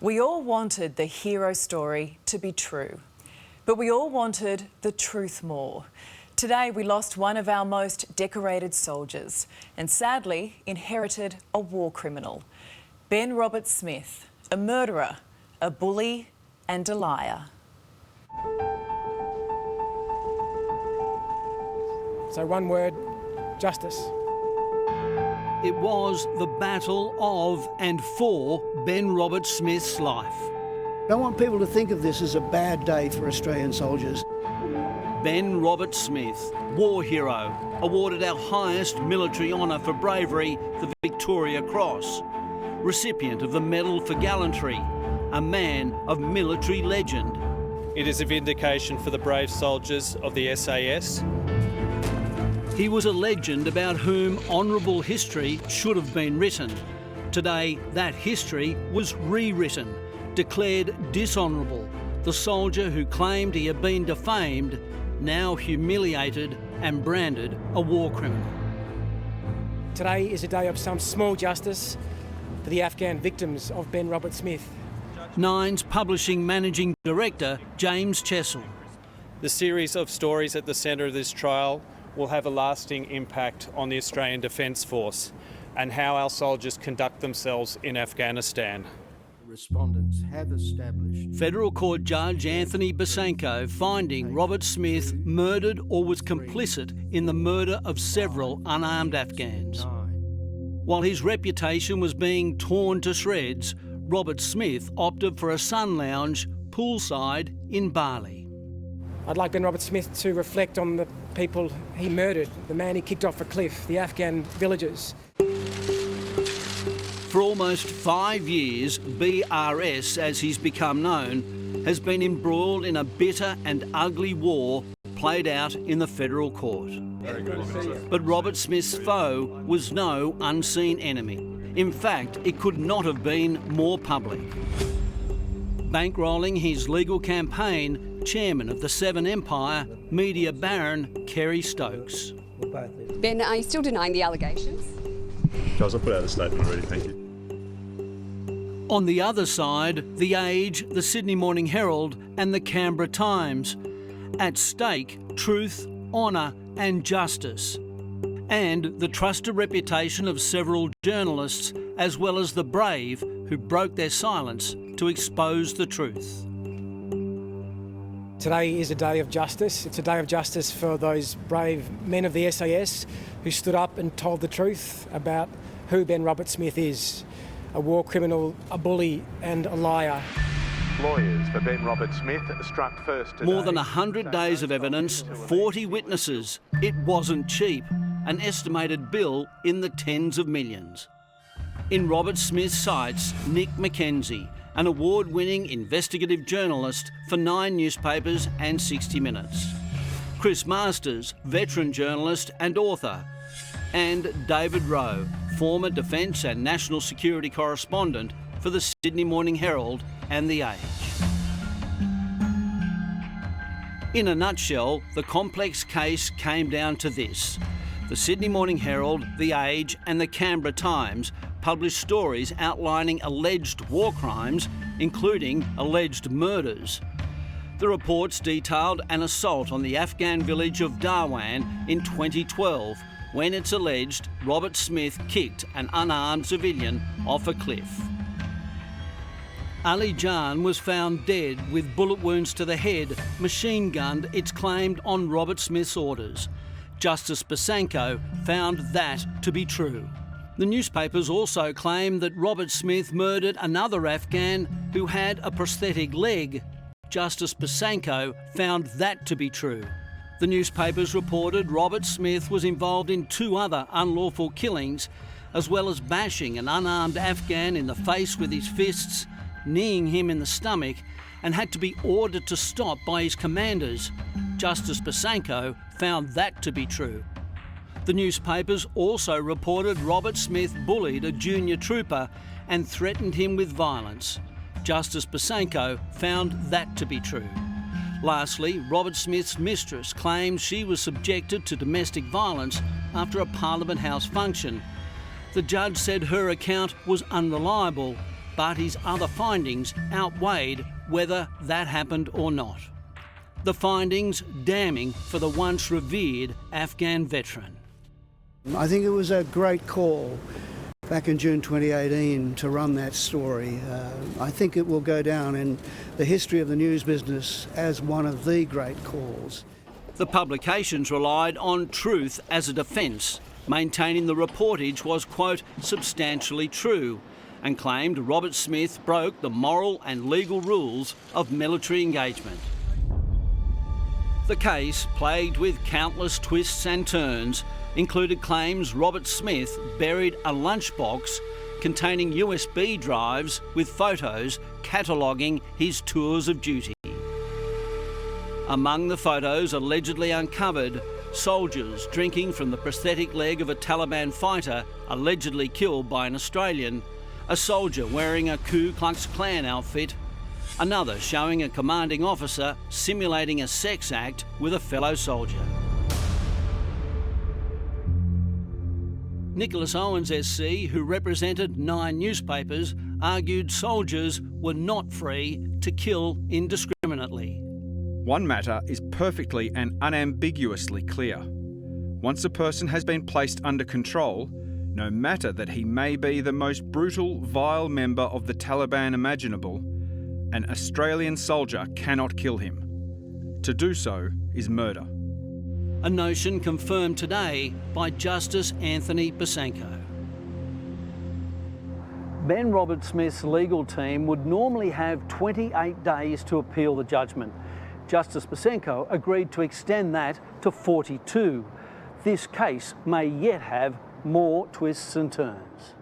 We all wanted the hero story to be true, but we all wanted the truth more. Today we lost one of our most decorated soldiers and sadly inherited a war criminal. Ben Roberts-Smith, a murderer, a bully and a liar. So one word, justice. It was the battle of and for Ben Roberts-Smith's life. I don't want people to think of this as a bad day for Australian soldiers. Ben Roberts-Smith, war hero, awarded our highest military honour for bravery, the Victoria Cross. Recipient of the Medal for Gallantry, a man of military legend. It is a vindication for the brave soldiers of the SAS. He was a legend about whom honourable history should have been written. Today, that history was rewritten, declared dishonourable. The soldier who claimed he had been defamed, now humiliated and branded a war criminal. Today is a day of some small justice for the Afghan victims of Ben Roberts-Smith. Nine's publishing managing director, James Chessel. The series of stories at the centre of this trial will have a lasting impact on the Australian Defence Force and how our soldiers conduct themselves in Afghanistan. Respondents have established. Federal Court Judge Anthony Basenko finding Roberts-Smith murdered or was complicit in the murder of several unarmed Afghans. While his reputation was being torn to shreds, Roberts-Smith opted for a sun lounge poolside in Bali. I'd like Ben Roberts-Smith to reflect on the people he murdered, the man he kicked off a cliff, the Afghan villagers. For almost 5 years, BRS, as he's become known, has been embroiled in a bitter and ugly war played out in the federal court. But Roberts-Smith's foe was no unseen enemy. In fact, it could not have been more public. Bankrolling his legal campaign, Chairman of the Seven Empire, media baron Kerry Stokes. Ben, are you still denying the allegations? Charles, I'll put out a statement already, thank you. On the other side, The Age, the Sydney Morning Herald and the Canberra Times. At stake, truth, honour and justice. And the trusted reputation of several journalists, as well as the brave who broke their silence to expose the truth. Today is a day of justice. It's a day of justice for those brave men of the SAS who stood up and told the truth about who Ben Roberts-Smith is. A war criminal, a bully and a liar. Lawyers for Ben Roberts-Smith struck first today. More than 100 days of evidence, 40 witnesses. It wasn't cheap. An estimated bill in the tens of millions. In Roberts-Smith's sights, Nick Mackenzie, an award-winning investigative journalist for 9 newspapers and 60 Minutes. Chris Masters, veteran journalist and author. And David Rowe, former Defence and National Security correspondent for the Sydney Morning Herald and The Age. In a nutshell, the complex case came down to this. The Sydney Morning Herald, The Age and the Canberra Times published stories outlining alleged war crimes, including alleged murders. The reports detailed an assault on the Afghan village of Darwan in 2012, when it's alleged Roberts-Smith kicked an unarmed civilian off a cliff. Ali Jan was found dead with bullet wounds to the head, machine-gunned, it's claimed, on Roberts-Smith's orders. Justice Basenko found that to be true. The newspapers also claim that Roberts-Smith murdered another Afghan who had a prosthetic leg. Justice Basenko found that to be true. The newspapers reported Roberts-Smith was involved in 2 other unlawful killings, as well as bashing an unarmed Afghan in the face with his fists, kneeing him in the stomach, and had to be ordered to stop by his commanders. Justice Basenko found that to be true. The newspapers also reported Roberts-Smith bullied a junior trooper and threatened him with violence. Justice Basenko found that to be true. Lastly, Roberts-Smith's mistress claims she was subjected to domestic violence after a Parliament House function. The judge said her account was unreliable but his other findings outweighed whether that happened or not. The findings damning for the once revered Afghan veteran. I think it was a great call back in June 2018 to run that story. I think it will go down in the history of the news business as one of the great calls. The publications relied on truth as a defence, maintaining the reportage was, quote, substantially true, and claimed Robert Smith broke the moral and legal rules of military engagement. The case, plagued with countless twists and turns, included claims Robert Smith buried a lunchbox containing USB drives with photos cataloguing his tours of duty. Among the photos allegedly uncovered, soldiers drinking from the prosthetic leg of a Taliban fighter allegedly killed by an Australian, a soldier wearing a Ku Klux Klan outfit, another showing a commanding officer simulating a sex act with a fellow soldier. Nicholas Owens SC, who represented 9 newspapers, argued soldiers were not free to kill indiscriminately. One matter is perfectly and unambiguously clear. Once a person has been placed under control, no matter that he may be the most brutal, vile member of the Taliban imaginable, an Australian soldier cannot kill him. To do so is murder. A notion confirmed today by Justice Anthony Besanko. Ben Robert Smith's legal team would normally have 28 days to appeal the judgment. Justice Besanko agreed to extend that to 42. This case may yet have more twists and turns.